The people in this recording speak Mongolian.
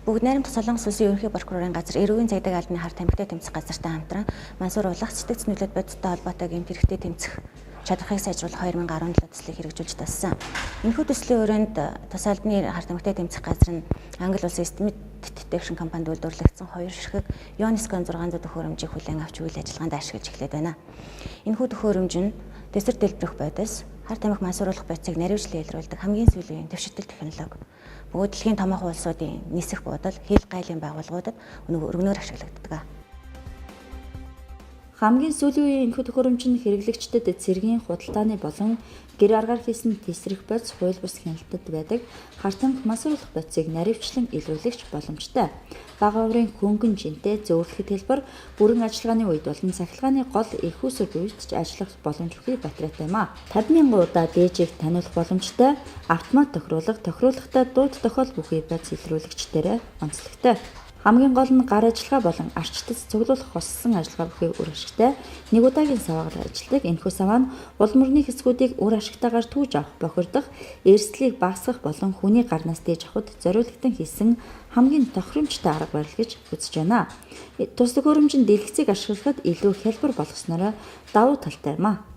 Бүгд найрамдах Солонгос улсын ерөнхий прокурорын газар эрүүгийн цагдаа албаны хар тамхитай тэмцэх газартай хамтран Мансуур улах цэцлэгц нөлөөт бодистой холбоотой гэмт хэрэгтэй тэмцэх чадварыг сайжруулах 2017 төслийг хэрэгжүүлж тассан. Энэхүү төслийн өрөөнд тус албаны хар тамхитай тэмцэх газар нь Англи улсын Smith Detection компанид үйлдвэрлэгдсэн 2 ширхэг Ioniscon 600 төхөөрөмжийг хүлээн авч үйл ажиллагаанд ашиглаж эхлэв байна. Энэхүү төхөөрөмж нь дэсвэр дэлбэрэх бодис, хар тамхи мансууруулах бодисыг наривчлан илрүүлдэг хамгийн сүүлийн дэвшигтэл технологи. Бүгд дэлхийн томоохон улсуудын нисэх буудал, хил гайлын байгууллагуудад өргөнөөр ашиглагддаг. Хамгийн сүүлийн үеийн энэхүү төхөөрөмж нь хэрэглэгчдэд цэргийн худалдааны болон гэр аргаар хийсэн тесрэх бодис хууль бус хяналтад байдаг хар тамхи мансууруулах бодисыг наривчлан илрүүлэгч боломжтой. Бага хуврын хөнгөн жинтэй зөөвлөхөд хэлбэр бүрэн ажиллагааны үед болон цахилгааны гол их усүр буйдж ажиллах боломжгүй батарейтай юм а. 50,000 удаа дээжийг таниулах боломжтой автомат тохируулгатай дууд тохиол бүхий бодис илрүүлэгчдэрээ онцлогтой. Хамгийн гол нь гар ажиллагаа болон арчтас цуглуулах хоссон ажиллагаа бүхий үр ашигтай нэг удаагийн саваар ажилладаг. Энэхүү саваа нь улам мөрний хэсгүүдийг үр ашигтайгаар түүж авах, бохирдох, эрсдлийг багасгах болон хүний гарнаас дээж авахд зориулагдсан хийсэн хамгийн тохиромжтой арга барил гэж үзэж байна. Тус төхөөрөмж нь дэлгэцийг ашиглахад илүү хялбар болгосноор давуу талтай юм а.